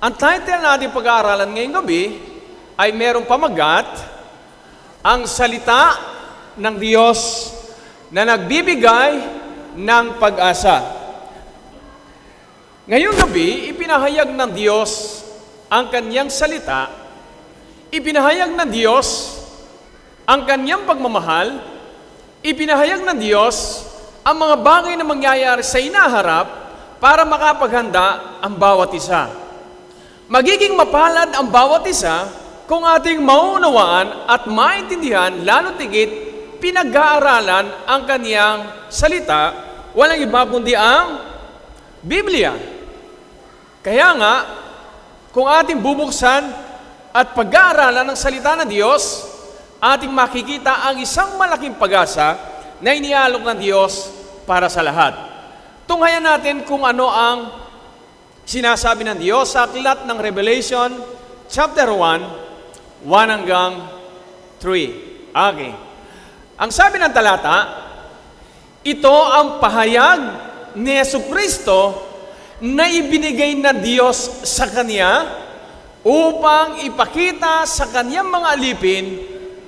Ang title natin pag-aaralan ngayong gabi ay merong pamagat, ang salita ng Diyos na nagbibigay ng pag-asa. Ngayong gabi, ipinahayag ng Diyos ang kanyang salita, ipinahayag ng Diyos ang kanyang pagmamahal, ipinahayag ng Diyos ang mga bagay na mangyayari sa inaharap para makapaghanda ang bawat isa. Magiging mapalad ang bawat isa kung ating maunawaan at maintindihan, lalo tigit pinag-aaralan ang kaniyang salita, walang iba kundi ang Biblia. Kaya nga, kung ating bubuksan at pag-aaralan ang salita ng Diyos, ating makikita ang isang malaking pag-asa na inialok ng Diyos para sa lahat. Tunghayan natin kung ano ang sinasabi ng Diyos sa aklat ng Revelation, chapter 1, 1 hanggang 3. Okay. Ang sabi ng talata, ito ang pahayag ni Jesucristo na ibinigay ng Diyos sa Kanya upang ipakita sa Kanyang mga alipin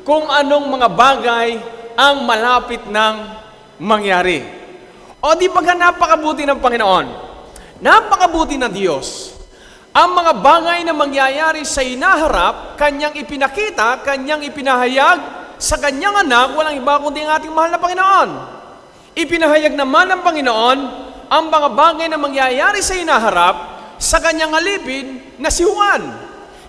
kung anong mga bagay ang malapit ng mangyari. O di ba napakabuti ng Panginoon? Napakabuti ng Diyos. Ang mga bagay na mangyayari sa inaharap, Kanyang ipinakita, Kanyang ipinahayag sa Kanyang anak, walang iba kundi ang ating mahal na Panginoon. Ipinahayag naman ng Panginoon ang mga bagay na mangyayari sa inaharap sa Kanyang alipin na si Juan.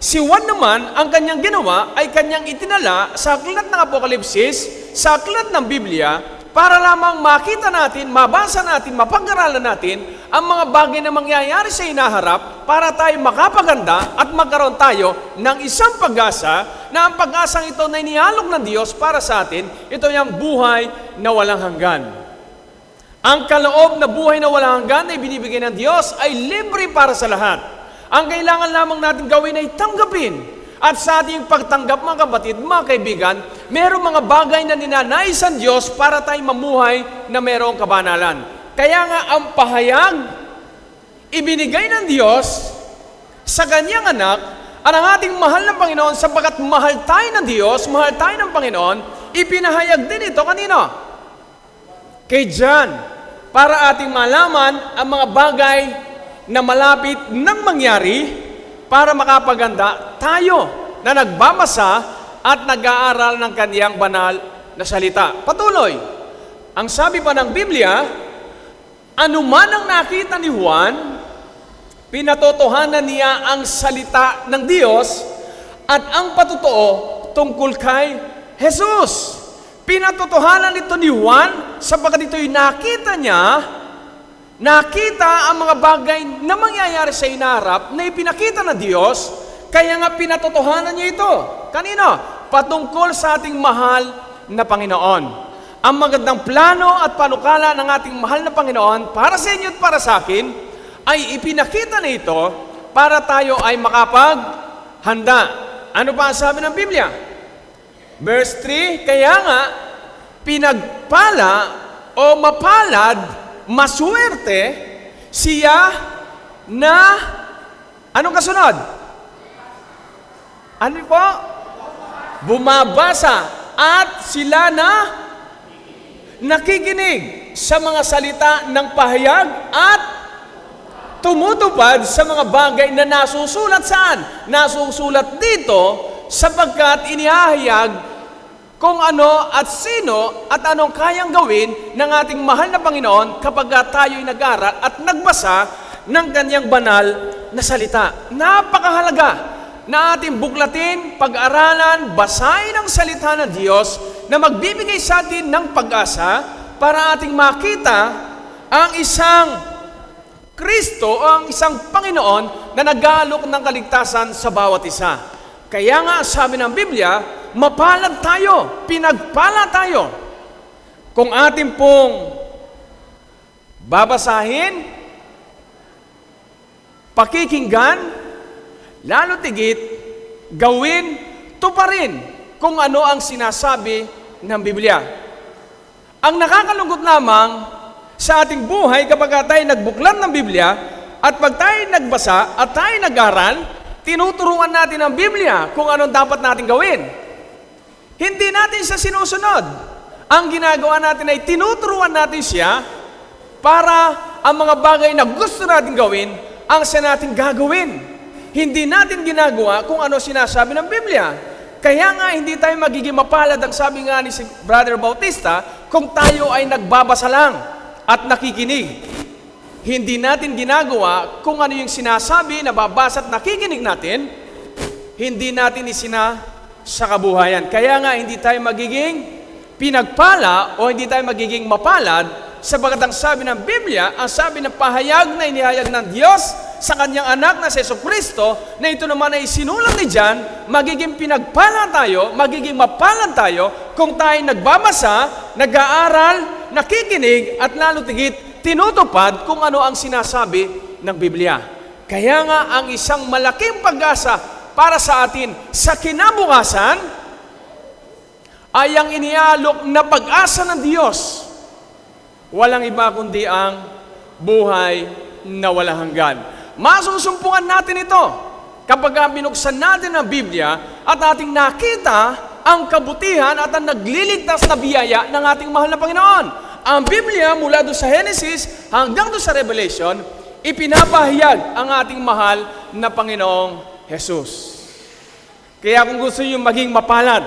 Si Juan naman, ang Kanyang ginawa ay Kanyang itinala sa aklat ng Apokalipsis, sa aklat ng Biblia, para lamang makita natin, mabasa natin, mapag-aralan natin ang mga bagay na mangyayari sa inaharap para tayo makapaganda at magkaroon tayo ng isang pag-asa na ang pag-asang ito na inialok ng Diyos para sa atin, ito yung buhay na walang hanggan. Ang kaloob na buhay na walang hanggan na ibinibigay ng Diyos ay libre para sa lahat. Ang kailangan lamang natin gawin ay tanggapin. At sa ating pagtanggap, mga kapatid, mga kaibigan, mayroong mga bagay na ninanais ang Diyos para tayo mamuhay na mayroong kabanalan. Kaya nga ang pahayag, ibinigay ng Diyos sa Kanyang anak, ang ating mahal na Panginoon, sapagkat mahal tayo ng Diyos, mahal tayo ng Panginoon, ipinahayag din ito kanino? Kay John, para ating malaman ang mga bagay na malapit nang mangyari, para makapaganda tayo na nagbabasa at nag-aaral ng Kaniyang banal na salita. Patuloy, ang sabi pa ng Biblia, anuman ang nakita ni Juan, pinatotohanan niya ang salita ng Diyos at ang patotoo tungkol kay Jesus. Pinatotohanan ito ni Juan sapagkat ito'y nakita niya, nakita ang mga bagay na mangyayari sa inaharap na ipinakita ng Diyos, kaya nga pinatotohanan niya ito. Kanino? Patungkol sa ating mahal na Panginoon. Ang magandang plano at panukala ng ating mahal na Panginoon para sa inyo at para sa akin ay ipinakita na ito para tayo ay makapaghanda. Ano pa ang sabi ng Biblia? Verse 3, kaya nga pinagpala o mapalad, maswerte siya na, anong kasunod? Ano po? Bumabasa at sila na nakikinig sa mga salita ng pahayag at tumutupad sa mga bagay na nasusulat saan? Nasusulat dito sapagkat inihahayag kung ano at sino at anong kayang gawin ng ating mahal na Panginoon kapag tayo'y nag-aral at nagbasa ng Kanyang banal na salita. Napakahalaga na ating buklatin, pag-aralan, basahin ang salita ng Diyos na magbibigay sa atin ng pag-asa para ating makita ang isang Kristo o ang isang Panginoon na nag-aalok ng kaligtasan sa bawat isa. Kaya nga sabi ng Biblia, mapalad tayo, pinagpala tayo. Kung ating pong babasahin, pakikinggan, lalo tigit, gawin, tuparin kung ano ang sinasabi ng Biblia. Ang nakakalungkot lamang sa ating buhay kapag tayo nagbuklat ng Biblia, At pag tayo nagbasa at tayo nag-aral, tinuturuan natin ang Biblia kung anong dapat natin gawin. Hindi natin siya sinusunod. Ang ginagawa natin ay tinuturuan natin siya para ang mga bagay na gusto natin gawin, ang siya natin gagawin. Hindi natin ginagawa kung ano sinasabi ng Biblia. Kaya nga hindi tayo magiging mapalad, ang sabi nga ni si Brother Bautista, kung tayo ay nagbabasa lang at nakikinig. Hindi natin ginagawa kung ano yung sinasabi, nababasa at nakikinig natin, hindi natin isina sa kabuhayan. Kaya nga hindi tayo magiging pinagpala o hindi tayo magiging mapalad sapagkat ang sabi ng Biblia, ang sabi ng pahayag na inihayag ng Diyos sa kanyang anak na si Jesucristo, na ito naman ay sinulat ni John, magiging pinagpala tayo, magiging mapalad tayo kung tayo nagbabasa, nag-aaral, nakikinig at lalo tigit tinutupad kung ano ang sinasabi ng Biblia. Kaya nga ang isang malaking pag-asa para sa atin sa kinabukasan ay ang inialok na pag-asa ng Diyos. Walang iba kundi ang buhay na walang hanggan. Masusumpungan natin ito kapag binuksan natin ang Biblia at ating nakita ang kabutihan at ang nagliligtas na biyaya ng ating mahal na Panginoon. Ang Biblia mula doon sa Genesis hanggang doon sa Revelation, ipinapahayag ang ating mahal na Panginoong Jesus. Kaya kung gusto nyo maging mapalad,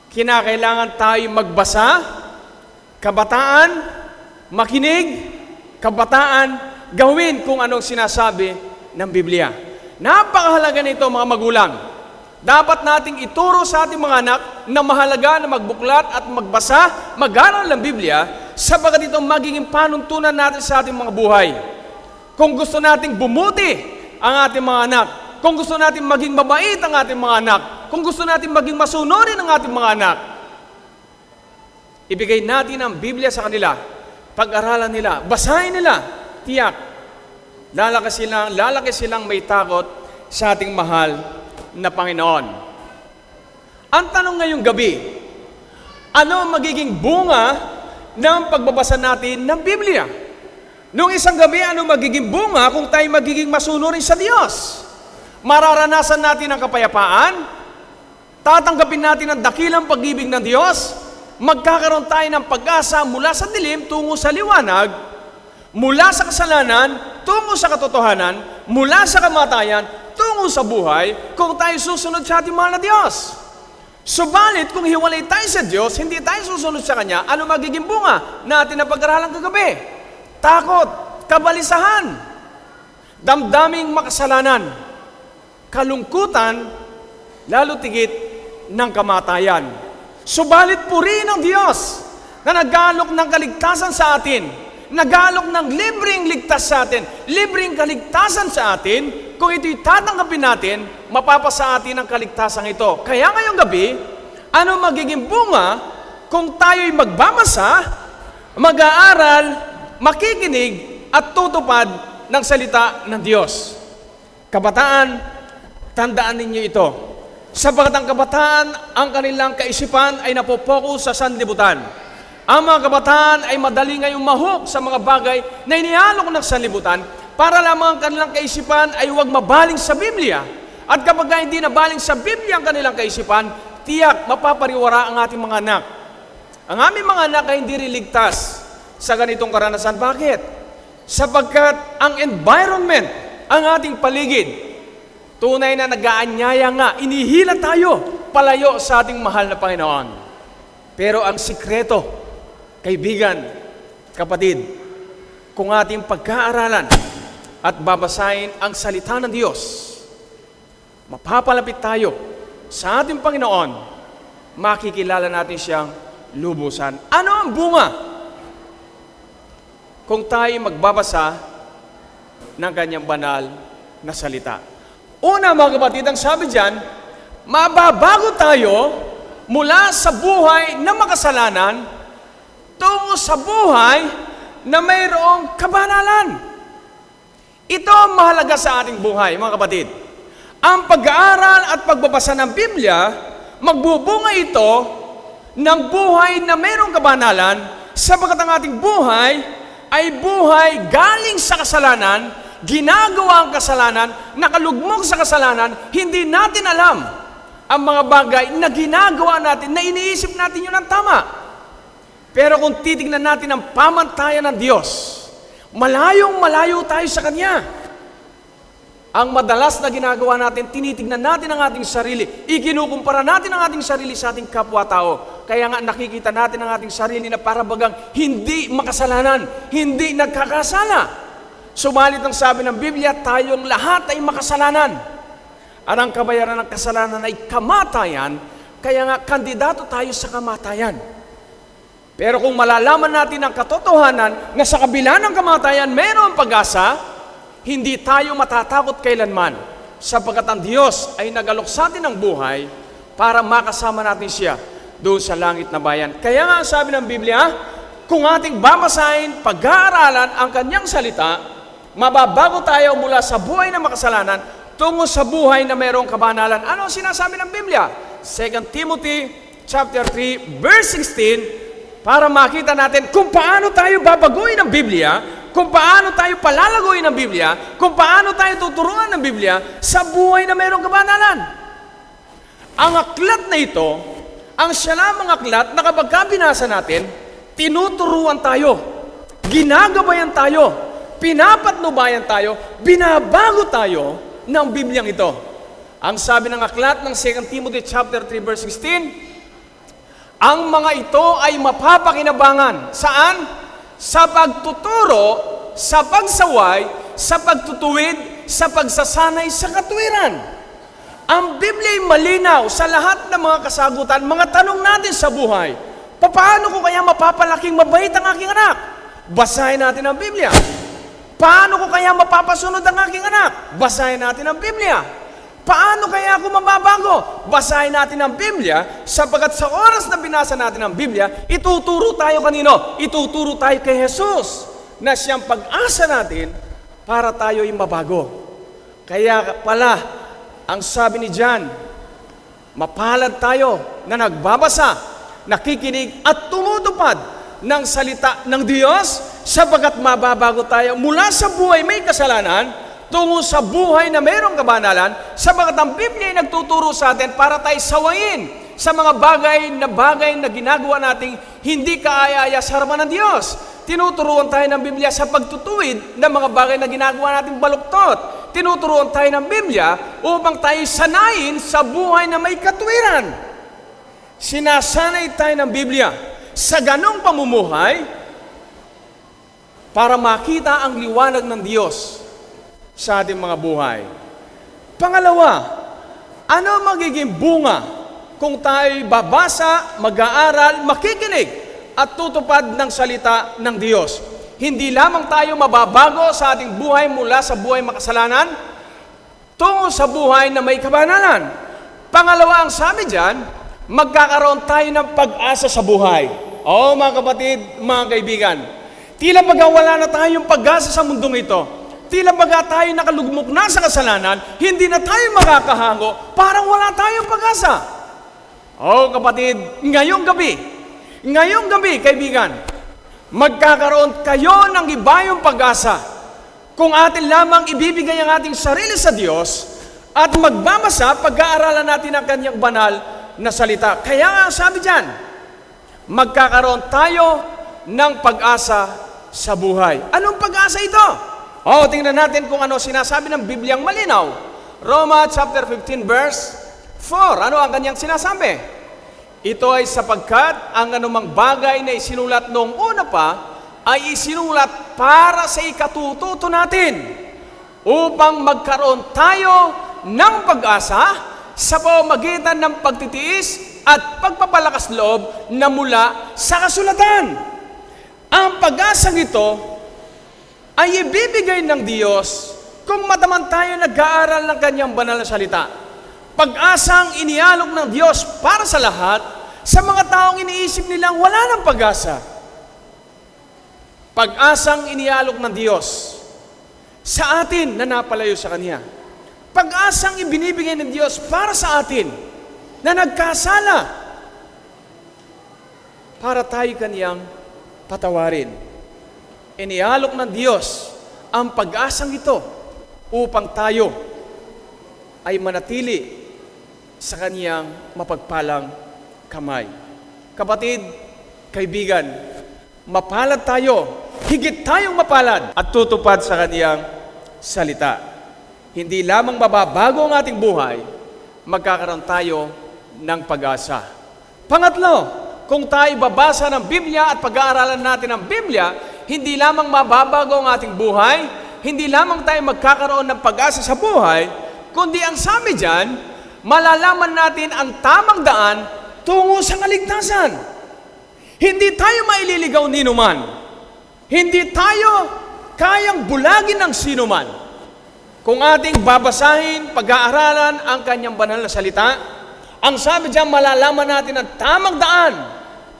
kinakailangan tayo magbasa, kabataan, makinig, kabataan, gawin kung anong sinasabi ng Biblia. Napakahalaga nito mga magulang. Dapat nating ituro sa ating mga anak na mahalaga na magbuklat at magbasa, mag-aral ng Biblia, sapagat ito magiging panuntunan natin sa ating mga buhay. Kung gusto nating bumuti ang ating mga anak, kung gusto nating maging mabait ang ating mga anak, kung gusto nating maging masunurin ang ating mga anak, ibigay natin ang Biblia sa kanila, pag-aralan nila, basahin nila, tiyak, lalaki silang may takot sa ating mahal na Panginoon. Ang tanong ngayong gabi, ano ang magiging bunga ng pagbabasa natin ng Biblia? Noong isang gabi, ano magiging bunga kung tayo magiging masunurin sa Diyos? Mararanasan natin ang kapayapaan? Tatanggapin natin ang dakilang pag-ibig ng Diyos? Magkakaroon tayo ng pag-asa mula sa dilim tungo sa liwanag, mula sa kasalanan tungo sa katotohanan, mula sa kamatayan tungo sa buhay, kung tayo susunod sa ating mahal na Diyos. Subalit, kung hiwalay tayo sa Diyos, hindi tayo susunod sa Kanya, ano magiging bunga natin na pag-aralan kagabi? Takot, kabalisahan, damdaming makasalanan, kalungkutan, lalo tigit ng kamatayan. Subalit purihin ng Diyos na nag-aalok ng kaligtasan sa atin, nag-aalok ng libreng ligtas sa atin, libreng kaligtasan sa atin. Kung ito'y tatanggapin natin, mapapasa atin ang kaligtasan ito. Kaya ngayong gabi, ano magiging bunga kung tayo'y magbabasa, mag-aaral, makikinig at tutupad ng salita ng Diyos? Kabataan, tandaan ninyo ito. Sapagat ang kabataan, ang kanilang kaisipan ay napopokus sa sanlibutan. Ang mga kabataan ay madali ngayong mahok sa mga bagay na inialok ng sanlibutan para lamang ang kanilang kaisipan ay huwag mabaling sa Biblia. At kapag hindi nabaling sa Biblia ang kanilang kaisipan, tiyak mapapariwara ang ating mga anak. Ang aming mga anak ay hindi riligtas sa ganitong karanasan. Bakit? Sapagkat ang environment, ang ating paligid, tunay na nag-aanyaya nga, inihila tayo palayo sa ating mahal na Panginoon. Pero ang sikreto, kaibigan, kapatid, kung ating pagkaaralan at babasahin ang salita ng Diyos, mapapalapit tayo sa ating Panginoon, makikilala natin siyang lubusan. Ano ang bunga kung tayo magbabasa ng kanyang banal na salita? Una mga kapatid, ang sabi diyan, mababago tayo mula sa buhay na makasalanan tungo sa buhay na mayroong kabanalan. Ito ang mahalaga sa ating buhay, mga kapatid. Ang pag-aaral at pagbabasa ng Biblia, magbubunga ito ng buhay na mayroong kabanalan, sapagkat ang ating buhay ay buhay galing sa kasalanan, ginagawa ang kasalanan, nakalugmok sa kasalanan, hindi natin alam ang mga bagay na ginagawa natin, na iniisip natin yun ang tama. Pero kung titignan natin ang pamantayan ng Diyos, malayong malayo tayo sa Kanya. Ang madalas na ginagawa natin, tinitignan natin ang ating sarili, ikinukumpara natin ang ating sarili sa ating kapwa-tao. Kaya nga nakikita natin ang ating sarili na parabagang hindi makasalanan, hindi nagkakasala. Subalit ang sabi ng Biblia, tayong lahat ay makasalanan. At ang kabayaran ng kasalanan ay kamatayan, kaya nga kandidato tayo sa kamatayan. Pero kung malalaman natin ang katotohanan na sa kabila ng kamatayan mayroong pag-asa, hindi tayo matatakot kailanman, sapagkat ang Diyos ay nagalok sa atin ng buhay para makasama natin siya doon sa langit na bayan. Kaya nga sabi ng Biblia, kung ating babasahin, pag-aaralan ang Kanyang salita, mababago tayo mula sa buhay na makasalanan tungo sa buhay na mayroong kabanalan. Ano ang sinasabi ng Biblia? 2 Timothy chapter 3 verse 16, para makita natin kung paano tayo babaguhin ng Biblia, kung paano tayo palalaguin ng Biblia, kung paano tayo tuturuan ng Biblia sa buhay na mayroong kabanalan. Ang aklat na ito, ang siya lamang aklat na kapag binasa natin, tinuturuan tayo, ginagabayan tayo, pinapatnubayan tayo, binabago tayo ng Bibliang ito. Ang sabi ng aklat ng 2 Timothy chapter 3 verse 16, ang mga ito ay mapapakinabangan. Saan? Sa pagtuturo, sa pagsaway, sa pagtutuwid, sa pagsasanay sa katwiran. Ang Biblia ay malinaw sa lahat ng mga kasagutan, mga tanong natin sa buhay. Paano ko kaya mapapalaking mabait ang aking anak? Basahin natin ang Biblia. Paano ko kaya mapapasunod ang aking anak? Basahin natin ang Biblia. Paano kaya ako mababago? Basahin natin ang Biblia, sapagkat sa oras na binasa natin ang Biblia, ituturo tayo kanino? Ituturo tayo kay Jesus, na siyang pag-asa natin para tayo'y mabago. Kaya pala, ang sabi ni John, mapalad tayo na nagbabasa, nakikinig at tumutupad ng salita ng Diyos, sapagkat mababago tayo mula sa buhay may kasalanan tungo sa buhay na mayroong kabanalan, sapagkat ang Biblia ay nagtuturo sa atin para tayo sawayin sa mga bagay na ginagawa nating hindi kaaya-aya sa harapan ng Diyos. Tinuturuan tayo ng Biblia sa pagtutuwid ng mga bagay na ginagawa nating baluktot. Tinuturuan tayo ng Biblia upang tayo sanayin sa buhay na may katwiran. Sinasanay tayo ng Biblia sa ganong pamumuhay para makita ang liwanag ng Diyos sa ating mga buhay. Pangalawa, ano magiging bunga kung tayo'y babasa, mag-aaral, makikinig at tutupad ng salita ng Diyos? Hindi lamang tayo mababago sa ating buhay mula sa buhay makasalanan tungo sa buhay na may kabanalan. Pangalawa, ang sabi diyan, magkakaroon tayo ng pag-asa sa buhay. Oo, mga kapatid, mga kaibigan, tila baga wala na tayong pag-asa sa mundong ito. Tila baga tayo nakalugmok na sa kasalanan, hindi na tayo makakahango, parang wala tayong pag-asa. Oh kapatid, ngayong gabi, kaibigan, magkakaroon kayo ng ibayong pag-asa kung atin lamang ibibigay ang ating sarili sa Diyos at magbabasa, pag-aaralan natin ang Kanyang banal na salita. Kaya nga sabi dyan, magkakaroon tayo ng pag-asa sa buhay. Anong pag-asa ito? Tingnan natin kung ano sinasabi ng Bibliang malinaw. Roma chapter 15 verse 4. Ano ang kanyang sinasabi? Ito ay sapagkat ang anumang bagay na isinulat noong una pa ay isinulat para sa ikatututo natin upang magkaroon tayo ng pag-asa sa pamamagitan ng pagtitiis at pagpapalakas loob na mula sa kasulatan. Ang pag-asang ito ay ibibigay ng Diyos kung mataman tayo nag-aaral ng Kanyang banal na salita. Pag-asang inialok ng Diyos para sa lahat, sa mga taong iniisip nilang wala ng pag-asa. Pag-asang inialok ng Diyos sa atin na napalayo sa Kanya. Pag-asang ibinibigay ng Diyos para sa atin na nagkasala para tayo Kanyang patawarin. inialok ng Diyos ang pag-asang ito upang tayo ay manatili sa Kanyang mapagpalang kamay. Kapatid, kaibigan, mapalad tayo, higit tayong mapalad at tutupad sa Kanyang salita. Hindi lamang mababago ang ating buhay, magkakaroon tayo ng pag-asa. Pangatlo, kung tayo babasa ng Biblia at pag-aaralan natin ang Biblia, hindi lamang mababago ang ating buhay, hindi lamang tayo magkakaroon ng pag-asa sa buhay, kundi ang sabi dyan, malalaman natin ang tamang daan tungo sa kaligtasan. Hindi tayo maililigaw ninuman. Hindi tayo kayang bulagin ng sinuman. Kung ating babasahin, pag-aaralan ang Kanyang banal na salita, ang sabi dyan, malalaman natin ang tamang daan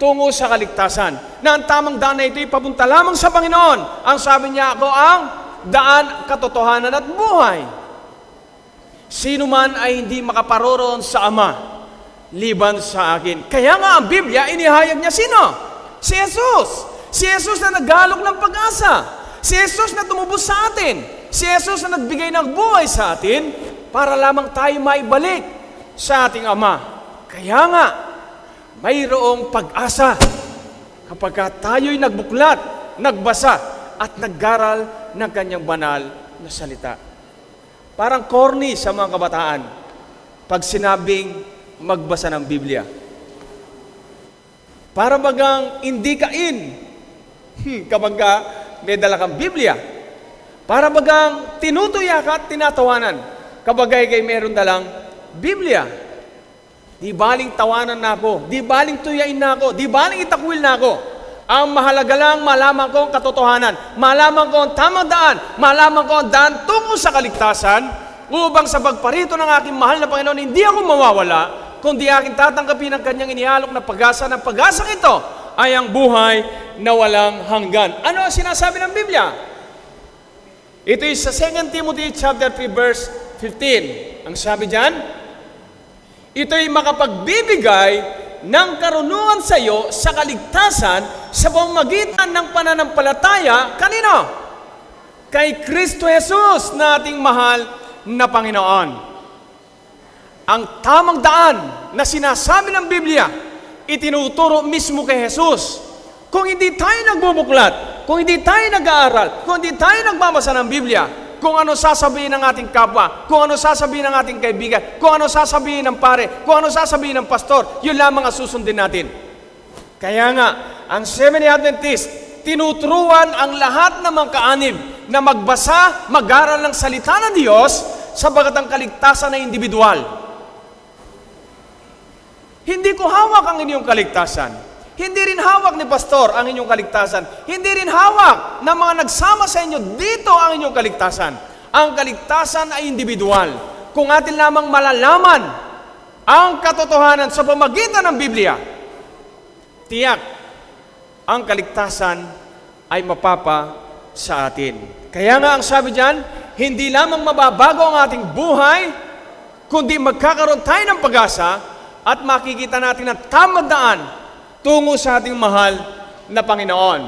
tungo sa kaligtasan. Na ang tamang daan na ito'y papunta lamang sa Panginoon. Ang sabi niya, ako ang daan, katotohanan at buhay. Sino man ay hindi makaparoroon sa Ama, liban sa akin. Kaya nga ang Biblia, inihayag niya sino? Si Jesus. Si Jesus na naggalok ng pag-asa. Si Jesus na tumubos sa atin. Si Jesus na nagbigay ng buhay sa atin para lamang tayo maibalik sa ating Ama. Kaya nga, mayroong pag-asa kapag tayo'y nagbuklat, nagbasa, at naggaral ng Kanyang banal na salita. Parang corny sa mga kabataan pag sinabing magbasa ng Biblia. Para bagang hindi ka in kapag may dala kang Biblia. Para bagang tinutuya ka at tinatawanan kapag kay meron dalang Biblia. Di baling tawanan na ako, di baling tuyain na ako, di baling itakwil na ako. Ang mahalaga lang, malaman ko ang katotohanan, malaman ko ang tamang daan, malaman ko ang daan tungo sa kaligtasan, upang sa pagparito ng aking mahal na Panginoon, hindi ako mawawala, kundi aking tatanggapin ang Kanyang inialok na pag-asa. Ng pag-asang ito ay ang buhay na walang hanggan. Ano ang sinasabi ng Biblia? Ito is sa 2 Timothy chapter 3 verse 15. Ang sabi diyan, ito'y makapagbibigay ng karunungan sa iyo sa kaligtasan sa pamamagitan ng pananampalataya, kanino? Kay Kristo Jesus na ating mahal na Panginoon. Ang tamang daan na sinasabi ng Biblia, itinuturo mismo kay Jesus. Kung hindi tayo nagbubuklat, kung hindi tayo nag-aaral, kung hindi tayo nagbabasa ng Biblia, kung ano sasabihin ng ating kapwa, kung ano sasabihin ng ating kaibigan, kung ano sasabihin ng pare, kung ano sasabihin ng pastor, yun lamang ang susundin natin. Kaya nga, ang Seventh-day Adventist, tinuturuan ang lahat ng mga kaanib na magbasa, mag-aral ng salita ng Diyos sapagat ang kaligtasan ay individual. Hindi ko hawak ang inyong kaligtasan. Hindi rin hawak ni pastor ang inyong kaligtasan. Hindi rin hawak ng mga nagsama sa inyo dito ang inyong kaligtasan. Ang kaligtasan ay individual. Kung atin lamang malalaman ang katotohanan sa pamamagitan ng Biblia, tiyak ang kaligtasan ay mapapa sa atin. Kaya nga ang sabi diyan, hindi lamang mababago ang ating buhay, kundi magkakaroon tayo ng pag-asa at makikita natin ang tamang daan tungo sa ating mahal na Panginoon.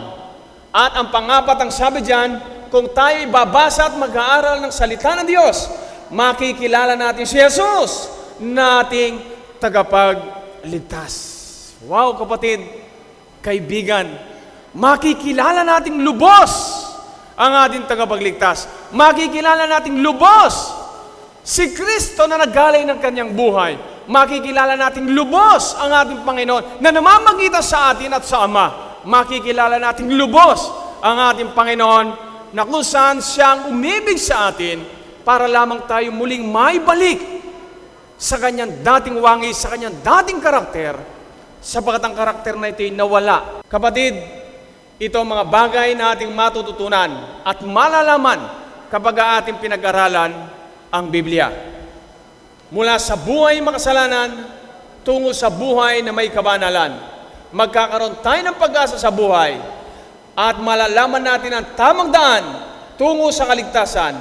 At ang pangapat ang sabi diyan, kung tayo'y babasa at mag-aaral ng salita ng Diyos, makikilala natin si Jesus na ating tagapagligtas. Wow, kapatid, kaibigan, makikilala nating lubos ang ating tagapagligtas. Makikilala nating lubos si Kristo na naggalay ng Kanyang buhay. Makikilala nating lubos ang ating Panginoon na namamagitan sa atin at sa Ama. Makikilala nating lubos ang ating Panginoon na kung saan siyang umibig sa atin para lamang tayo muling maibalik sa Kanyang dating wangis, sa Kanyang dating karakter, sapagat ang karakter na ito'y nawala. Kapatid, ito ang mga bagay na ating matututunan at malalaman kapag ating pinag-aralan ang Biblia. Mula sa buhay makasalanan tungo sa buhay na may kabanalan. Magkakaroon tayo ng pag-asa sa buhay at malalaman natin ang tamang daan tungo sa kaligtasan.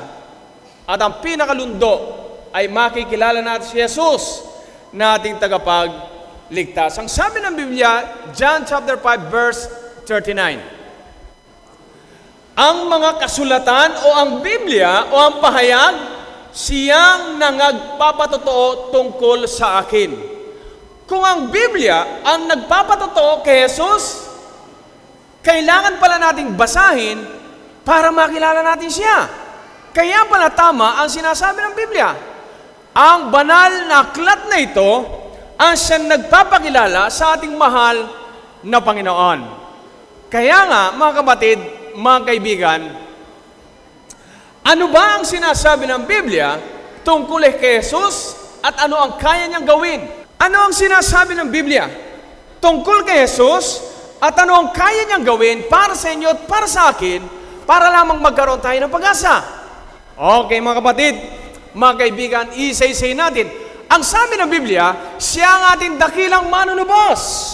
At ang pinakalundo ay makikilala natin si Jesus na ating tagapagligtas. Ang sabi ng Biblia, John chapter 5 verse 39. ang mga kasulatan o ang Biblia o ang pahayag, siyang nagpapatotoo tungkol sa akin. Kung ang Biblia ang nagpapatotoo kay Jesus, kailangan pala nating basahin para makilala natin siya. Kaya pala tama ang sinasabi ng Biblia. Ang banal na aklat na ito ang siyang nagpapakilala sa ating mahal na Panginoon. Kaya nga, mga kapatid, mga kaibigan, ano ba ang sinasabi ng Biblia tungkol kay Jesus at ano ang kaya niyang gawin? Ano ang sinasabi ng Biblia tungkol kay Jesus at ano ang kaya niyang gawin para sa inyo at para sa akin para lamang magkaroon tayo ng pag-asa? Okay, mga kapatid, mga kaibigan, isa-isay natin. Ang sabi ng Biblia, siya ang ating dakilang manunubos.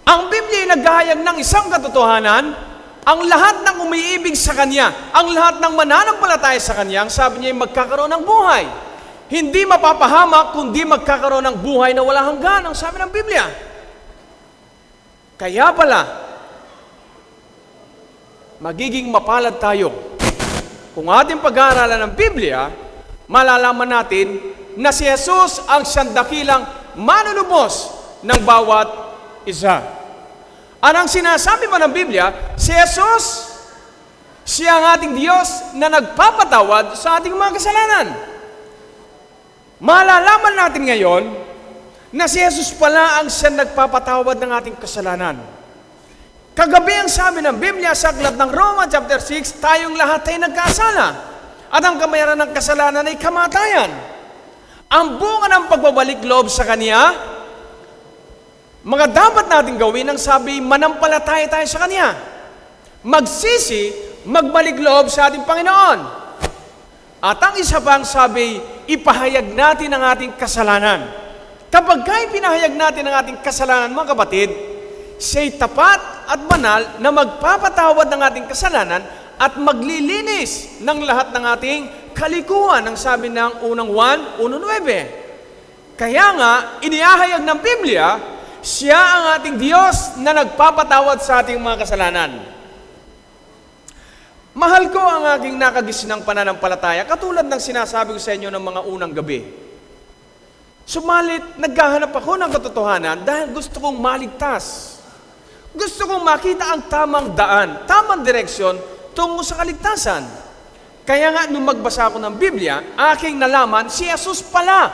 Ang Biblia ay naghahayag ng isang katotohanan. Ang lahat ng umiibig sa Kanya, ang lahat ng mananampalataya sa Kanya, ang sabi niya ay magkakaroon ng buhay. Hindi mapapahamak, kundi magkakaroon ng buhay na wala hanggan, ang sabi ng Biblia. Kaya pala, magiging mapalad tayo. Kung ating pag-aaralan ng Biblia, malalaman natin na si Jesus ang siyang dakilang manunubos ng bawat isa. Anong sinasabi pa ng Biblia? Si Jesus, siya ang ating Diyos na nagpapatawad sa ating mga kasalanan. Malalaman natin ngayon na si Jesus pala ang siya nagpapatawad ng ating kasalanan. Kagabi ang sabi ng Biblia sa aklat ng Roma chapter 6, tayong lahat ay nagkasala at ang kamayaran ng kasalanan ay kamatayan. Ang bunga ng pagbabalik loob sa Kanya, mga dapat natin gawin ang sabi, manampalataya tayo sa Kanya. Magsisi, magbalik loob sa ating Panginoon. At ang isa pang sabi, ipahayag natin ang ating kasalanan. Kapag pinahayag natin ang ating kasalanan, mga kapatid, siya'y tapat at banal na magpapatawad ng ating kasalanan at maglilinis ng lahat ng ating kalikuan, ang sabi ng unang 1:9. Kaya nga, inihahayag ng Biblia, siya ang ating Diyos na nagpapatawad sa ating mga kasalanan. Mahal ko ang aking nakagisnang pananampalataya, katulad ng sinasabi ko sa inyo ng mga unang gabi. Sumalit, naghahanap ako ng katotohanan dahil gusto kong maligtas. Gusto kong makita ang tamang daan, tamang direksyon tungo sa kaligtasan. Kaya nga, nung magbasa ako ng Biblia, aking nalaman, si Jesus pala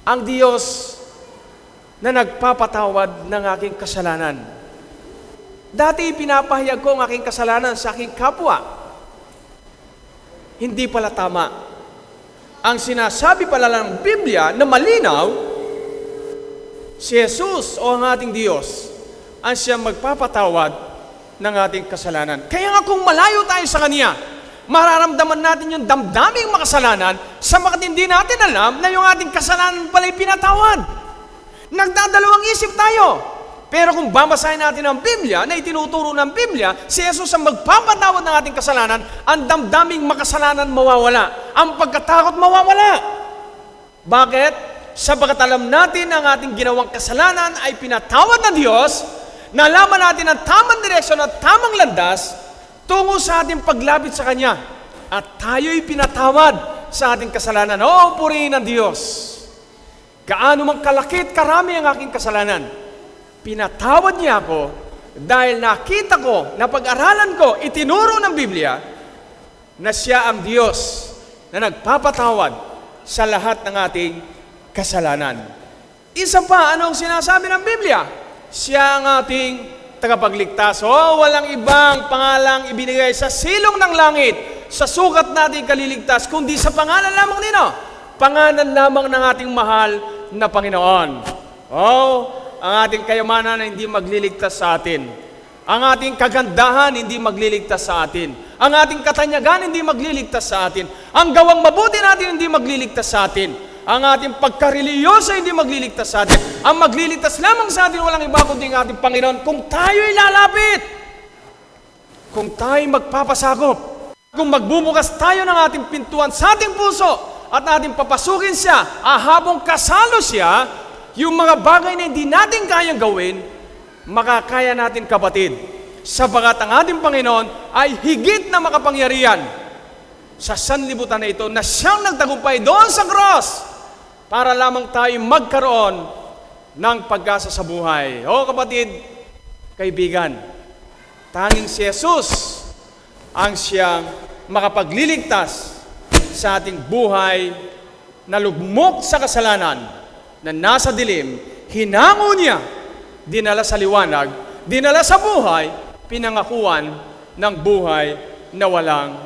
ang Diyos na nagpapatawad ng aking kasalanan. Dati pinapahayag ko ang aking kasalanan sa aking kapwa. Hindi pala tama. Ang sinasabi pala ng Biblia na malinaw, si Jesus o ang ating Diyos ang siyang magpapatawad ng ating kasalanan. Kaya nga kung malayo tayo sa Kanya, mararamdaman natin yung damdaming makasalanan sapagkat hindi natin alam na yung ating kasalanan pala'y pinatawad. Nagdadalawang isip tayo. Pero kung babasahin natin ang Biblia na itinuturo ng Biblia, si Jesus ang magpapatawad ng ating kasalanan, ang damdaming makasalanan mawawala. Ang pagkatakot mawawala. Bakit? Sapagkat alam natin ang ating ginawang kasalanan ay pinatawad ng Diyos, nalaman natin ang tamang direksyon at tamang landas tungo sa ating paglapit sa Kanya. At tayo'y pinatawad sa ating kasalanan. Oo, purihin ang Diyos. Gaano mang kalakit, karami ang aking kasalanan. Pinatawad niya ako dahil nakita ko, napag-aralan ko, itinuro ng Biblia na siya ang Diyos na nagpapatawad sa lahat ng ating kasalanan. Isa pa, anong sinasabi ng Biblia? Siya ang ating tagapagligtas. Walang ibang pangalang ibinigay sa silong ng langit, sa sukat natin kaliligtas, kundi sa pangalan lamang nino. Pangalan lamang ng ating mahal na Panginoon. Ang ating kayamanan na hindi magliligtas sa atin. Ang ating kagandahan hindi magliligtas sa atin. Ang ating katanyagan hindi magliligtas sa atin. Ang gawang mabuti natin hindi magliligtas sa atin. Ang ating pagkareliyoso hindi magliligtas sa atin. Ang magliligtas lamang sa atin walang iba kundi ang ating Panginoon kung tayo'y lalapit. Kung tayo'y magpapasakop. Kung magbubukas tayo ng ating pintuan sa ating puso at ating papasukin siya, habang kasalo siya, yung mga bagay na hindi natin kayang gawin, makakaya natin, kapatid, sapagat ang ating Panginoon ay higit na makapangyarihan sa sanlibutan na ito na siyang nagtagumpay doon sa cross para lamang tayo magkaroon ng pag-asa sa buhay. O kapatid, kaibigan, tanging si Jesus ang siyang makapagliligtas sa ating buhay na lugmok sa kasalanan, na nasa dilim, hinango niya, dinala sa liwanag, dinala sa buhay, pinangakuan ng buhay na walang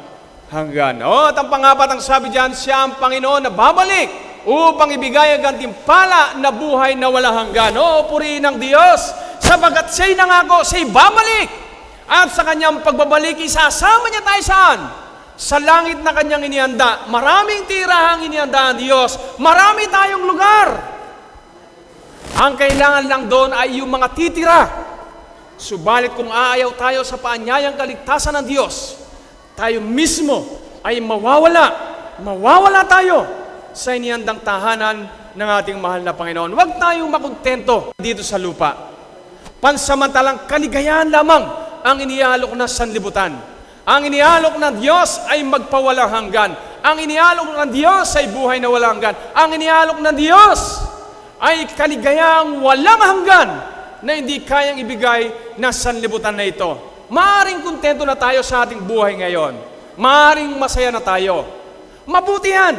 hanggan. At ang pangapat, ang sabi diyan, siya ang Panginoon na babalik upang ibigay ang gantimpala na buhay na walang hanggan. Purihin ng Diyos, sapagat siya'y nangako, siya'y babalik. At sa kanyang pagbabalik, isasama niya tayo saan? Sa langit na kanyang inihanda. Maraming tirahang inihanda ang Diyos. Marami tayong lugar. Ang kailangan lang doon ay yung mga titira. Subalit kung aayaw tayo sa paanyayang kaligtasan ng Diyos, tayo mismo ay mawawala tayo sa inihandang tahanan ng ating mahal na Panginoon. Huwag tayong makontento dito sa lupa. Pansamantalang kaligayahan lamang ang inialok na sanlibutan. Ang inialok ng Diyos ay magpawalang hanggan. Ang inialok ng Diyos ay buhay na walang hanggan. Ang inialok ng Diyos ay kaligayahang walang hanggan na hindi kayang ibigay na sanlibutan na ito. Maaring kontento na tayo sa ating buhay ngayon. Maaring masaya na tayo. Mabuti yan.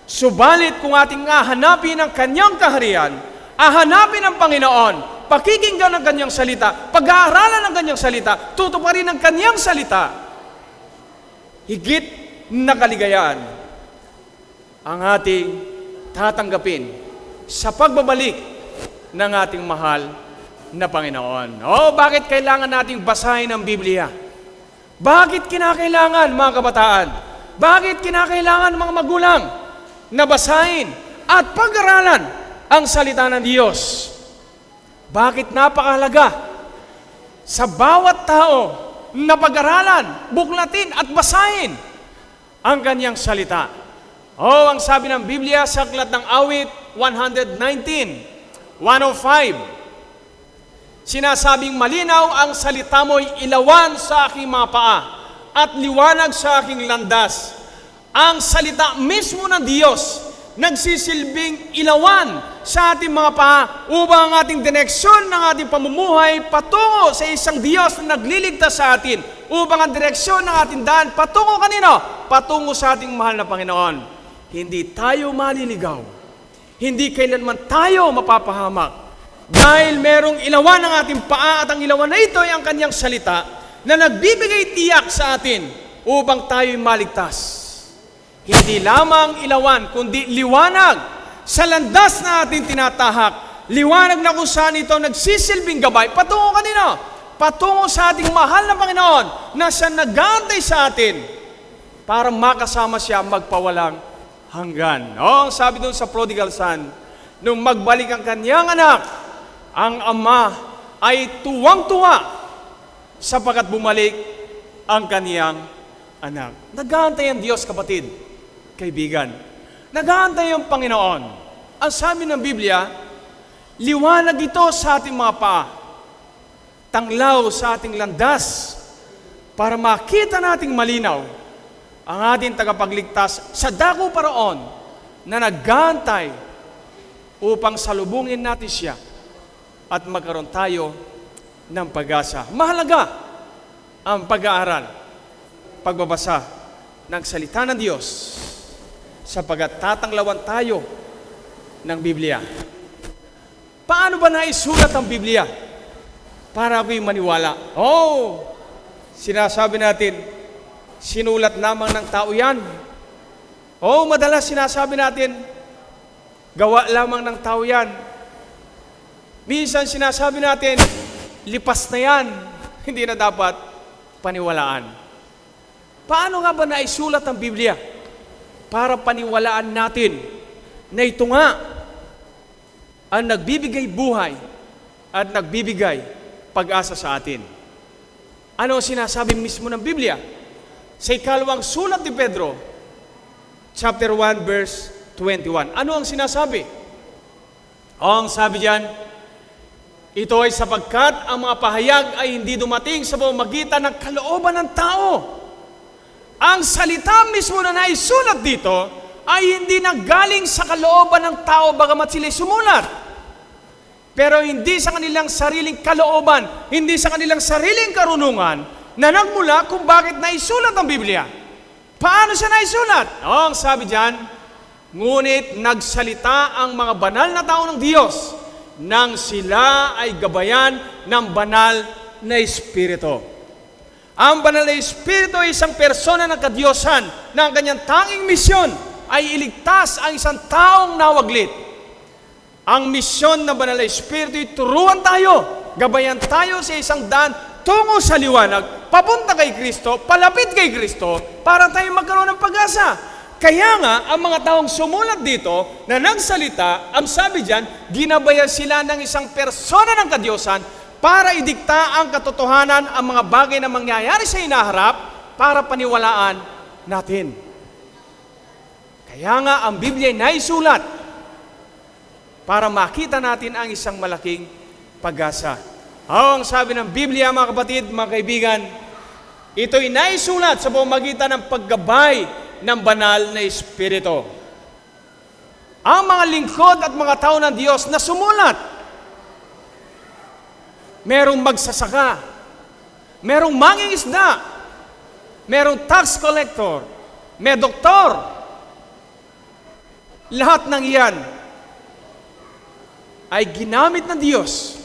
Subalit kung ating hahanapin ang kanyang kaharian, hahanapin ang Panginoon, pakikinggan ang kanyang salita, pag-aaralan ang kanyang salita, tutuparin ang kanyang salita, higit na kaligayahan ang ating tatanggapin sa pagbabalik ng ating mahal na Panginoon. Bakit kailangan nating basahin ang Biblia? Bakit kinakailangan, mga kabataan? Bakit kinakailangan, mga magulang, na basahin at pag-aralan ang salita ng Diyos? Bakit napakahalaga sa bawat tao na pag-aralan, buklatin at basahin ang kanyang salita? Ang sabi ng Biblia sa Aklat ng Awit 119:105, sinasabing, malinaw ang salita mo'y ilawan sa aking mga paa at liwanag sa aking landas. Ang salita mismo ng Diyos nagsisilbing ilawan sa ating mga paa upang ang ating direksyon ng ating pamumuhay patungo sa isang Diyos na nagliligtas sa atin, upang ang direksyon ng ating daan patungo kanino? Patungo sa ating mahal na Panginoon. Hindi tayo maliligaw. Hindi kailanman tayo mapapahamak. Dahil merong ilawan ng ating paa at ang ilawan na ito ay ang kanyang salita na nagbibigay tiyak sa atin upang tayo'y maligtas. Hindi lamang ilawan, kundi liwanag sa landas na ating tinatahak. Liwanag na kung saan ito nagsisilbing gabay. Patungo kanino? Patungo sa ating mahal na Panginoon na siya nag-aantay sa atin para makasama siya magpawalang hanggan. Ang sabi doon sa prodigal son, nung magbalik ang kanyang anak, ang ama ay tuwang-tuwa sapagkat bumalik ang kaniyang anak. Nag-aantay ang Diyos, kapatid. Kaibigan, nag-aantay ang Panginoon. Ang sabi ng Biblia, liwanag ito sa ating mga paa, tanglaw sa ating landas, para makita nating malinaw ang ating tagapagligtas sa dako paraon na nag-aantay upang salubungin natin siya at magkaroon tayo ng pag-asa. Mahalaga ang pag-aaral, pagbabasa ng salita ng Diyos, sapagat tatanglawan tayo ng Biblia. Paano ba naisulat ang Biblia? Para ako'y maniwala. Sinasabi natin, sinulat lamang ng tao yan. Madalas sinasabi natin, gawa lamang ng tao yan. Minsan sinasabi natin, lipas na yan, hindi na dapat paniwalaan. Paano nga ba naisulat ang Biblia? Para paniwalaan natin na ito nga ang nagbibigay buhay at nagbibigay pag-asa sa atin. Ano ang sinasabi mismo ng Biblia? Sa ikalawang sulat ni Pedro, chapter 1, verse 21. Ano ang sinasabi? Ang sabi diyan, Ito ay sapagkat ang mga pahayag ay hindi dumating sa pamamagitan ng kalooban ng tao. Ang salita mismo na naisulat dito ay hindi nanggaling sa kalooban ng tao bagamat sila'y sumulat. Pero hindi sa kanilang sariling kalooban, hindi sa kanilang sariling karunungan na nagmula kung bakit naisulat ang Biblia. Paano siya naisulat? Ang sabi diyan, ngunit nagsalita ang mga banal na tao ng Diyos nang sila ay gabayan ng banal na Espiritu. Ang banal na Espiritu ay isang persona ng kadyosan na ang kanyang tanging misyon ay iligtas ang isang taong nawaglit. Ang misyon ng banal na Espiritu ay turuan tayo, gabayan tayo sa isang daan tungo sa liwanag, papunta kay Kristo, palapit kay Kristo, para tayo magkaroon ng pag-asa. Kaya nga, ang mga taong sumulat dito na nagsalita, ang sabi diyan, ginabayan sila ng isang persona ng kadyosan para idikta ang katotohanan, ang mga bagay na mangyayari sa hinaharap para paniwalaan natin. Kaya nga, ang Biblia ay naisulat para makita natin ang isang malaking pag-asa. Ang sabi ng Biblia, mga kapatid, mga kaibigan, ito'y naisulat sa pamamagitan ng paggabay ng banal na Espiritu. Ang mga lingkod at mga tao ng Diyos na sumulat, merong magsasaka, merong mangingisda, merong tax collector, may doktor. Lahat ng iyan ay ginamit ng Diyos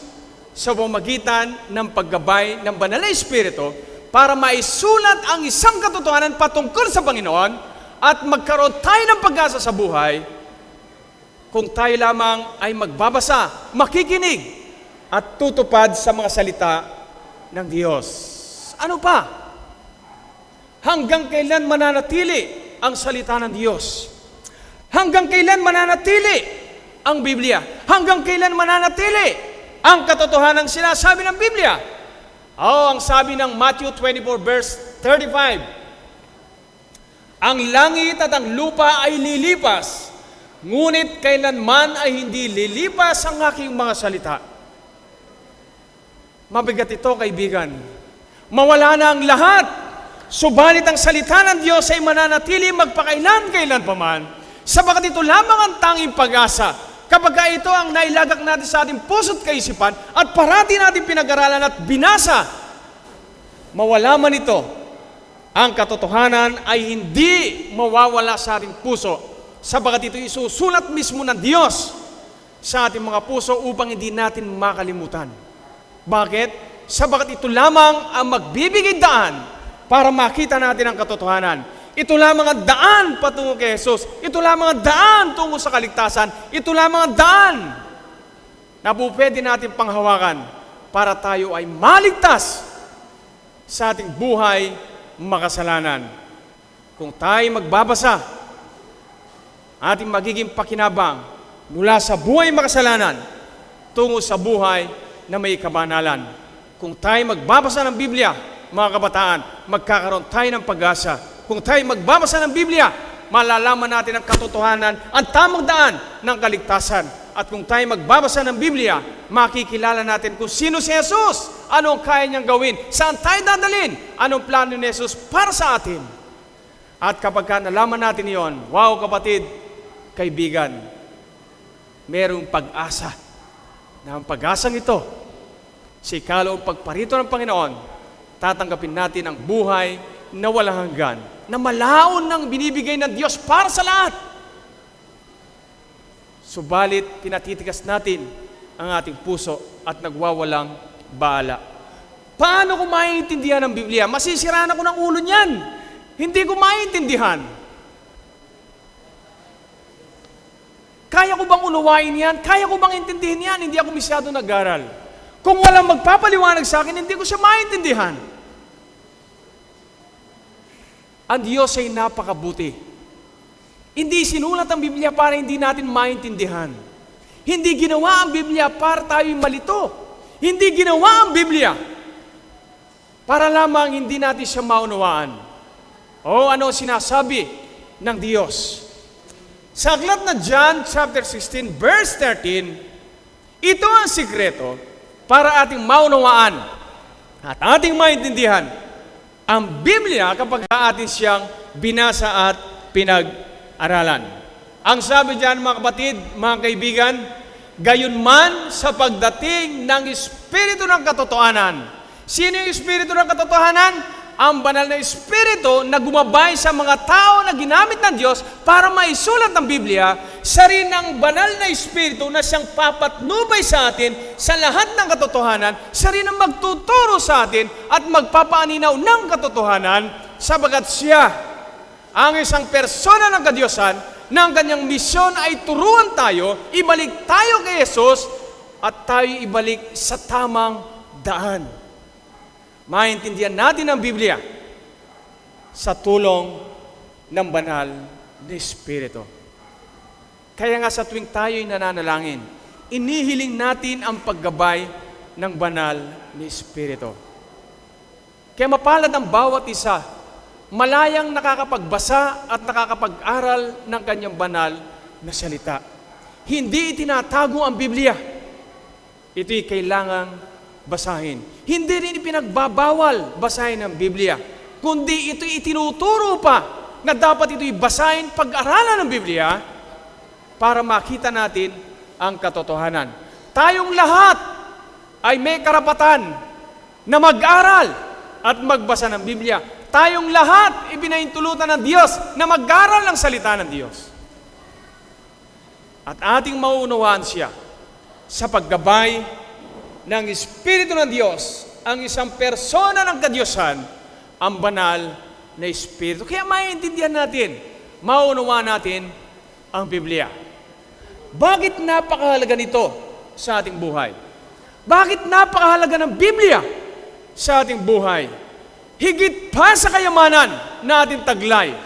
sa pamamagitan ng paggabay ng banal na Espiritu para maisulat ang isang katotohanan patungkol sa Panginoon at magkaroon tayo ng pag-asa sa buhay kung tayo lamang ay magbabasa, makikinig, at tutupad sa mga salita ng Diyos. Ano pa? Hanggang kailan mananatili ang salita ng Diyos? Hanggang kailan mananatili ang Biblia? Hanggang kailan mananatili ang katotohanan sinasabi ng Biblia? Ang sabi ng Matthew 24 verse 35, ang langit at ang lupa ay lilipas, ngunit kailanman ay hindi lilipas ang aking mga salita. Mabigat ito, kaibigan. Mawala na ang lahat, subalit ang salita ng Diyos ay mananatili magpakailan-kailan pa man, sapagat ito lamang ang tanging pag-asa. Kapag ito ang nailagak natin sa ating puso't kaisipan at parati natin pinag-aralan at binasa, mawala man ito, ang katotohanan ay hindi mawawala sa ating puso, sapagat ito isusulat mismo ng Diyos sa ating mga puso upang hindi natin makalimutan. Bakit? Sapagat ito lamang ang magbibigay daan para makita natin ang katotohanan. Ito lamang ang daan patungo kay Jesus. Ito lamang ang daan tungo sa kaligtasan. Ito lamang ang daan na pwede natin panghawakan para tayo ay maligtas sa ating buhay makasalanan. Kung tayo magbabasa, ating magiging pakinabang mula sa buhay makasalanan tungo sa buhay na may kabanalan. Kung tayo magbabasa ng Biblia, mga kabataan, magkakaroon tayo ng pag-asa. Kung tayo magbabasa ng Biblia, malalaman natin ang katotohanan, ang tamang daan ng kaligtasan. At kung tayo magbabasa ng Biblia, makikilala natin kung sino si Jesus, anong kaya niyang gawin, saan tayo dadalhin, anong plano ni Jesus para sa atin. At kapag nalaman natin iyon, wow kapatid, kaibigan, merong pag-asa. Na ang pag-asang ito, sa ikalaong pagparito ng Panginoon, tatanggapin natin ang buhay na walang hanggan, na malaon ng binibigay ng Diyos para sa lahat. Subalit, pinatitigas natin ang ating puso at nagwawalang baala. Paano ko maintindihan ang Biblia? Masisiraan ako ng ulo niyan. Hindi ko maintindihan. Kaya ko bang unawain yan? Kaya ko bang intindihin yan? Hindi ako masyado nag-aral. Kung walang magpapaliwanag sa akin, hindi ko siya maintindihan. Ang Diyos ay napakabuti. Hindi sinulat ang Biblia para hindi natin maintindihan. Hindi ginawa ang Biblia para tayo'y malito. Hindi ginawa ang Biblia para lamang hindi natin siya maunawaan. O ano sinasabi ng Diyos? Sa aklat na John chapter 16 verse 13, ito ang sikreto, para ating maunawaan at ating maintindihan ang Biblia kapag atin siyang binasa at pinag-aralan. Ang sabi diyan mga kapatid, mga kaibigan, gayon man sa pagdating ng Espiritu ng katotohanan. Sino yung Espiritu ng katotohanan? Ang banal na Espiritu na gumabay sa mga tao na ginamit ng Diyos para maisulat ng Biblia, siya rin ang banal na Espiritu na siyang papatnubay sa atin sa lahat ng katotohanan, siya rin ang magtuturo sa atin at magpapaaninaw ng katotohanan, sabagat siya ang isang persona ng kadyosan na ang kanyang misyon ay turuan tayo, ibalik tayo kay Jesus at tayo ibalik sa tamang daan. Maintindihan natin ang Biblia sa tulong ng banal na Espiritu. Kaya nga sa tuwing tayo'y nananalangin, inihiling natin ang paggabay ng banal na Espiritu. Kaya mapalad ang bawat isa, malayang nakakapagbasa at nakakapag-aral ng kanyang banal na salita. Hindi itinatago ang Biblia. Ito'y kailangang basahin. Hindi rin ipinagbabawal basahin ang Biblia, kundi ito'y itinuturo pa na dapat ito'y basahin, pag-aralan ng Biblia para makita natin ang katotohanan. Tayong lahat ay may karapatan na mag-aral at magbasa ng Biblia. Tayong lahat ibinaintulutan ng Diyos na mag-aral ng salita ng Diyos. At ating mauunawaan siya sa paggabay ng Espiritu ng Diyos, ang isang persona ng kadyosan, ang banal na Espiritu. Kaya maintindihan natin, maunawaan natin ang Biblia. Bakit napakahalaga nito sa ating buhay? Bakit napakahalaga ng Biblia sa ating buhay? Higit pa sa kayamanan na ating taglay.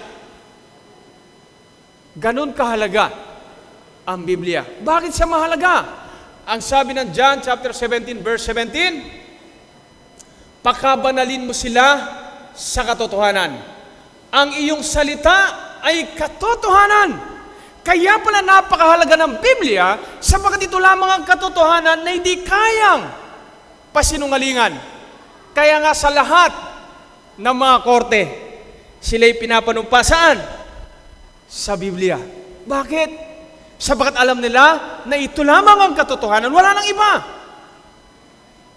Ganon kahalaga ang Biblia. Bakit siya mahalaga? Ang sabi ng John chapter 17 verse 17, pakabanalin mo sila sa katotohanan. Ang iyong salita ay katotohanan. Kaya pala napakahalaga ng Biblia sapagkat ito lamang ang katotohanan na hindi kayang pasinungalingan. Kaya nga sa lahat ng mga korte, sila'y pinapanumpa saan? Sa Biblia. Bakit? Sabagat alam nila na ito lamang ang katotohanan, wala nang iba.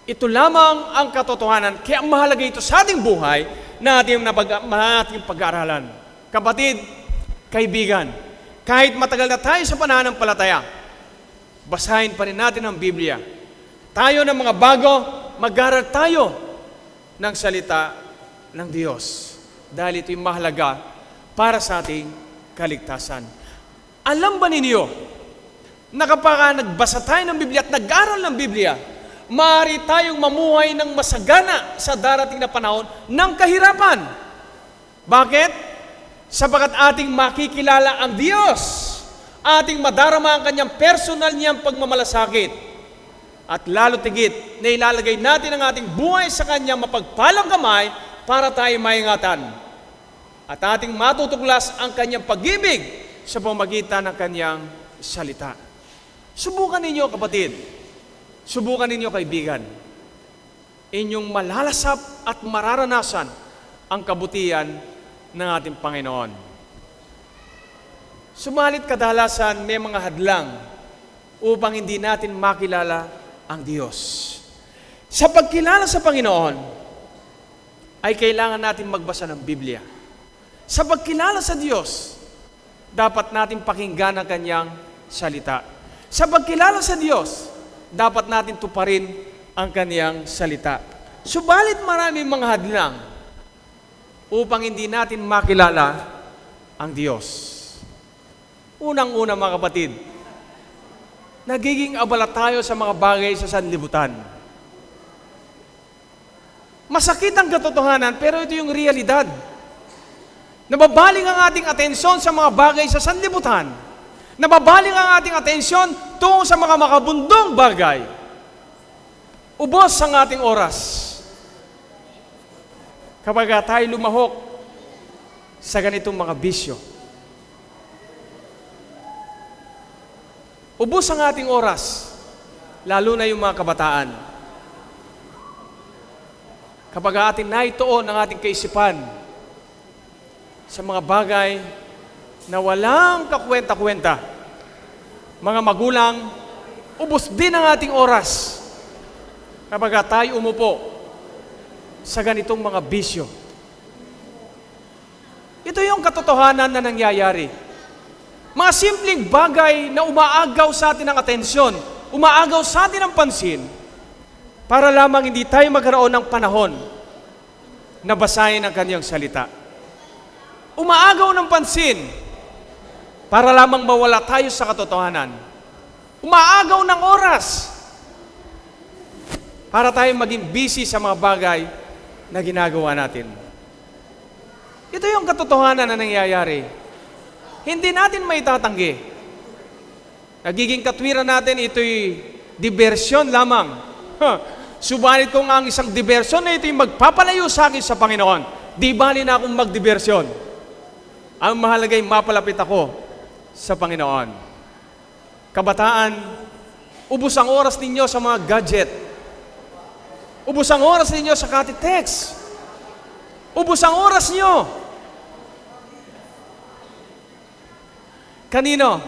Ito lamang ang katotohanan, kaya mahalaga ito sa ating buhay na ating pag-aaralan. Kapatid, kaibigan, kahit matagal na tayo sa pananampalataya, basahin pa rin natin ang Biblia. Tayo ng mga bago, mag-aral tayo ng salita ng Diyos. Dahil ito'y mahalaga para sa ating kaligtasan. Alam ba ninyo na kapag nagbasa tayo ng Biblia at nag-aral ng Biblia, maaari tayong mamuhay ng masagana sa darating na panahon ng kahirapan? Bakit? Sapagat ating makikilala ang Diyos, ating madarama ang kanyang personal niyang pagmamalasakit, at lalo tigit na ilalagay natin ang ating buhay sa kanyang mapagpalang kamay para tayo maingatan. At ating matutuklas ang kanyang pag-ibig sa pamagitan ng kanyang salita. Subukan ninyo, kapatid. Subukan ninyo, kaibigan. Inyong malalasap at mararanasan ang kabutihan ng ating Panginoon. Sumalit kadalasan may mga hadlang upang hindi natin makilala ang Diyos. Sa pagkilala sa Panginoon, ay kailangan natin magbasa ng Biblia. Sa pagkilala sa Diyos, dapat natin pakinggan ang kanyang salita. Sa pagkilala sa Diyos, dapat natin tuparin ang kanyang salita. Subalit maraming mga hadlang upang hindi natin makilala ang Diyos. Unang-una, mga kapatid, nagiging abala tayo sa mga bagay sa sanlibutan. Masakit ang katotohanan, pero ito yung realidad. Nababaling ang ating atensyon sa mga bagay sa sanlibutan. Nababaling ang ating atensyon tungo sa mga makabundong bagay. Ubos ang ating oras. Kapag tayo lumahok sa ganitong mga bisyo. Ubos ang ating oras, lalo na yung mga kabataan. kapag ating naituon ang ating kaisipan sa mga bagay na walang kakwenta-kwenta. Mga magulang, ubos din ang ating oras kapag tayo umupo sa ganitong mga bisyo. Ito yung katotohanan na nangyayari. Mga simpleng bagay na umaagaw sa atin ng atensyon, umaagaw sa atin ng pansin, para lamang hindi tayo magkaroon ng panahon na basahin ang Kanyang salita. Umaagaw ng pansin para lamang mawala tayo sa katotohanan. Umaagaw ng oras para tayo maging busy sa mga bagay na ginagawa natin. Ito yung katotohanan na nangyayari. Hindi natin maitatanggi. Nagiging katwiran natin, ito'y diversyon lamang. Subalit kung ang isang diversyon na ito'y magpapalayo sa akin sa Panginoon, di bali na akong magdibersyon. Ang mahalagay mapalapit ako sa Panginoon. Kabataan, ubos ang oras ninyo sa mga gadget. Ubos ang oras ninyo sa kati-text. Ubos ang oras nyo. Kanino?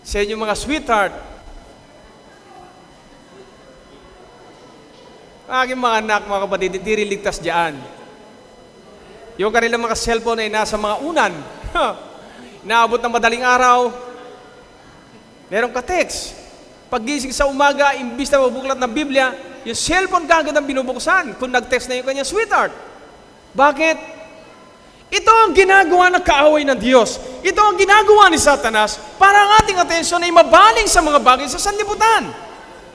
Sa inyong mga sweetheart. Aking mga anak, mga kapatid, hindi rin ligtas dyan. Yung kanilang mga cellphone ay nasa mga unan. Naabot ng madaling araw, meron ka text. Paggising sa umaga, imbis na mabuklat ng Biblia, yung cellphone kagad ang binubuksan kung nag-text na yung kanyang sweetheart. Bakit? Ito ang ginagawa ng kaaway ng Diyos. Ito ang ginagawa ni Satanas para ang ating atensyon ay mabaling sa mga bagay sa sanlibutan.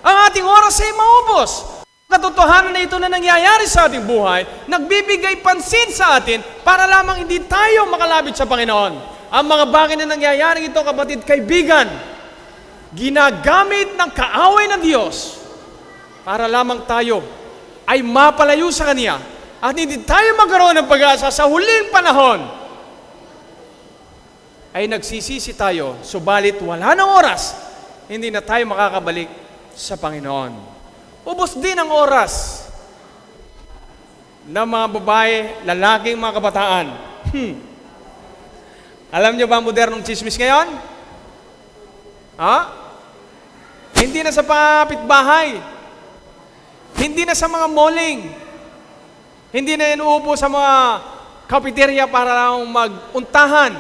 Ang ating oras ay maubos. Katotohanan na ito na nangyayari sa ating buhay, nagbibigay pansin sa atin para lamang hindi tayo makalapit sa Panginoon. Ang mga bagay na nangyayari ito, kapatid, kaibigan, ginagamit ng kaaway ng Diyos para lamang tayo ay mapalayo sa Kanya at hindi tayo magkaroon ng pag-asa sa huling panahon. Ay nagsisisi tayo, subalit wala ng oras, hindi na tayo makakabalik sa Panginoon. Ubos din ang oras ng mga babae, lalaking mga kabataan. Alam niyo ba ang modernong chismis ngayon? Hindi na sa kapitbahay. Hindi na sa mga malling. Hindi na inuupo sa mga cafeteria para lang mag-untahan.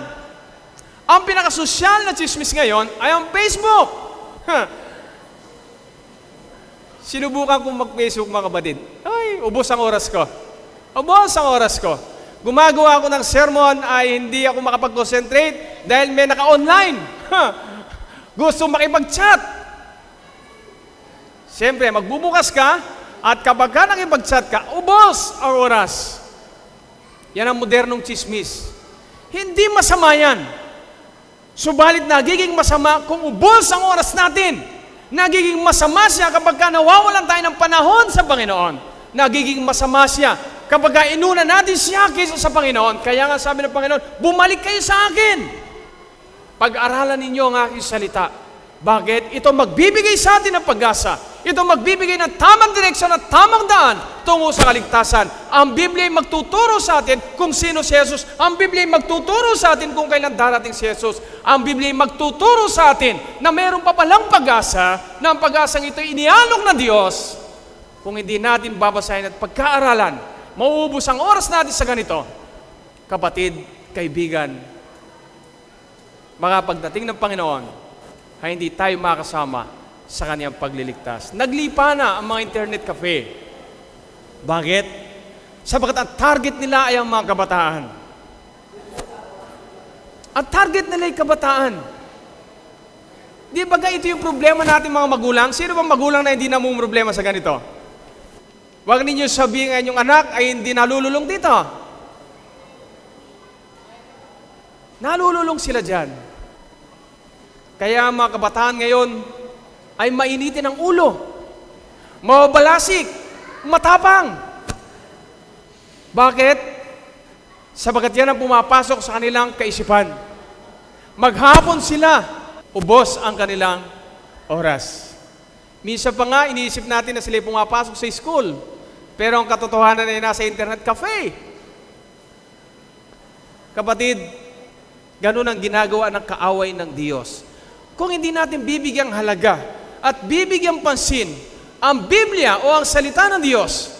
Ang pinakasosyal na chismis ngayon ay ang Facebook. Sinubukan kong mag-Facebook, mga kapatid. Ay, ubos ang oras ko. Ubos ang oras ko. Gumagawa ako ng sermon ay hindi ako makapag-concentrate dahil may naka-online. Gusto makipag-chat. Siyempre, magbubukas ka at kapag ka nakipag-chat ka, ubos ang oras. Yan ang modernong chismis. Hindi masama yan. Subalit nagiging masama kung ubos ang oras natin. Nagiging masama siya kapag ka nawawalan tayo ng panahon sa Panginoon. Nagiging masama siya kapag ka inuna natin siya kaysa sa Panginoon. Kaya nga sabi ng Panginoon, bumalik kayo sa akin. Pag-aralan ninyo ang aking salita. Bakit? Ito magbibigay sa atin ng pag-asa. Ito magbibigay ng tamang direksyon at tamang daan tungo sa kaligtasan. Ang Biblia ay magtuturo sa atin kung sino si Jesus. Ang Biblia ay magtuturo sa atin kung kailan darating si Jesus. Ang Biblia ay magtuturo sa atin na mayroon pa palang pag-asa, na ang pag-asang ito inialok ng Diyos. Kung hindi natin babasahin at pagkaaralan, mauubos ang oras natin sa ganito. Kapatid, kaibigan, mga pagdating ng Panginoon, ay hindi tayo makasama sa Kanyang pagliligtas. Naglipa na ang mga internet cafe. Bakit? Sapagkat ang target nila ay ang mga kabataan. Ang target nila ay kabataan. Di ba ito yung problema natin mga magulang? Sino bang magulang na hindi namumroblema sa ganito? Huwag ninyo sabihin ang inyong anak ay hindi nalululong dito. Nalululong sila dyan. Kaya mga kabataan ngayon ay mainitin ang ulo, mababalasik, matapang. Bakit? Sabagat yan ang pumapasok sa kanilang kaisipan. Maghapon sila, ubos ang kanilang oras. Minsan pa nga, iniisip natin na sila pumapasok sa school. Pero ang katotohanan ay nasa internet cafe. Kapatid, ganun ang ginagawa ng kaaway ng Diyos. Kung hindi natin bibigyang halaga at bibigyang pansin ang Biblia o ang salita ng Diyos,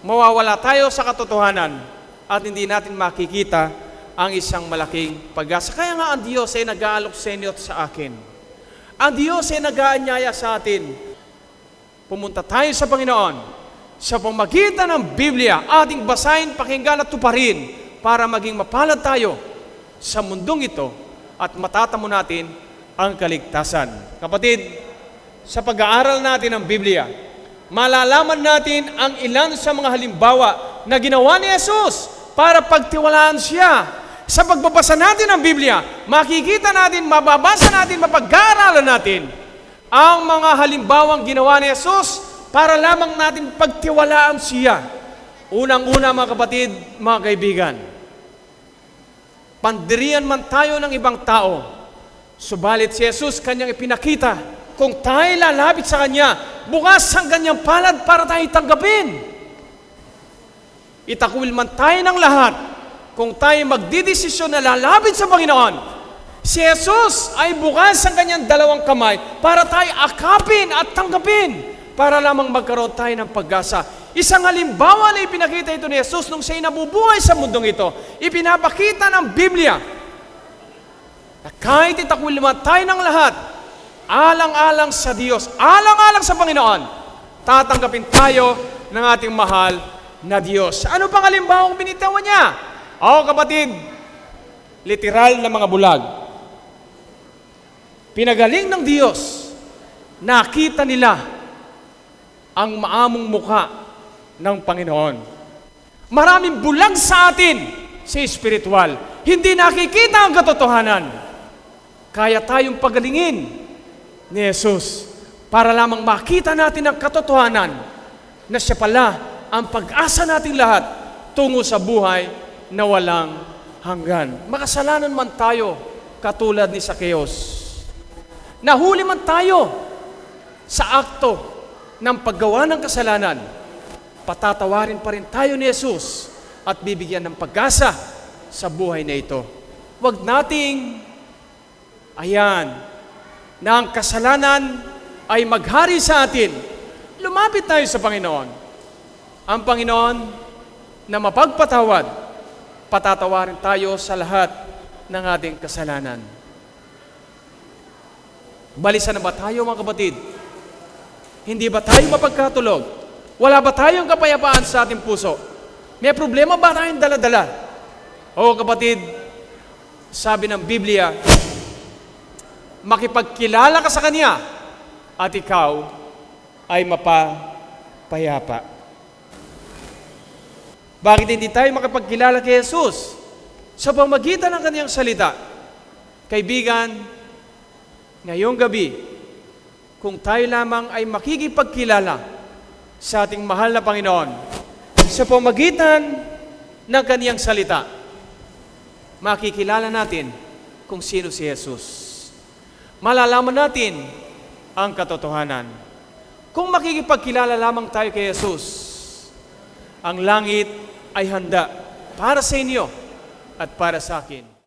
mawawala tayo sa katotohanan at hindi natin makikita ang isang malaking pag-asa. Kaya nga ang Diyos ay nag-aalok sa inyo at sa akin. Ang Diyos ay nag-aanyaya sa atin. Pumunta tayo sa Panginoon sa pamagitan ng Biblia, ating basahin, pakinggan at tuparin para maging mapalad tayo sa mundong ito at matatamo natin ang kaligtasan. Kapatid, sa pag-aaral natin ng Biblia, malalaman natin ang ilan sa mga halimbawa na ginawa ni Jesus para pagtiwalaan siya. Sa pagbabasa natin ng Biblia, makikita natin, mababasa natin, mapag-aaralan natin ang mga halimbawang ginawa ni Jesus para lamang natin pagtiwalaan siya. Unang-una mga kapatid, mga kaibigan, pandirian man tayo ng ibang tao, subalit si Jesus kanyang ipinakita, kung tayo lalapit sa Kanya, bukas ang kanyang palad para tayo tanggapin. Itakwil man tayo ng lahat, kung tayo magdidesisyon na lalapit sa Panginoon, si Jesus ay bukas ang kanyang dalawang kamay para tayo akapin at tanggapin, para lamang magkaroon tayo ng pag-asa. Isang halimbawa na ipinakita ito ni Jesus nung siya'y nabubuhay sa mundong ito. Ipinapakita ng Biblia na kahit itakwil man tayo ng lahat, alang-alang sa Diyos, alang-alang sa Panginoon, tatanggapin tayo ng ating mahal na Diyos. Ano pang halimbawang binitawan niya? Kapatid, literal na mga bulag. Pinagaling ng Diyos, nakita nila ang maamong mukha ng Panginoon. Maraming bulag sa atin sa espiritual. Hindi nakikita ang katotohanan. Kaya tayong pagalingin ni Jesus para lamang makita natin ang katotohanan na siya pala ang pag-asa nating lahat tungo sa buhay na walang hanggan. Makasalanan man tayo katulad ni Zacchaeus. Nahuli man tayo sa akto ng paggawa ng kasalanan, patatawarin pa rin tayo ni Jesus at bibigyan ng pag-asa sa buhay na ito. Huwag nating na ang kasalanan ay maghari sa atin. Lumapit tayo sa Panginoon. Ang Panginoon na mapagpatawad, patatawarin tayo sa lahat ng ating kasalanan. Balisa na ba tayo mga kapatid? Hindi ba tayo mapagkatulog? Wala ba tayong kapayapaan sa ating puso? May problema ba tayong dala-dala? Kapatid, sabi ng Biblia, makipagkilala ka sa Kanya at ikaw ay mapapayapa. Bakit hindi tayo makipagkilala kay Jesus? Sa pamagitan ng Kanyang salita. Kaibigan, ngayong gabi, kung tayo lamang ay makikipagkilala sa ating mahal na Panginoon, sa pamagitan ng Kaniyang salita, makikilala natin kung sino si Jesus. Malalaman natin ang katotohanan. Kung makikipagkilala lamang tayo kay Jesus, ang langit ay handa para sa inyo at para sa akin.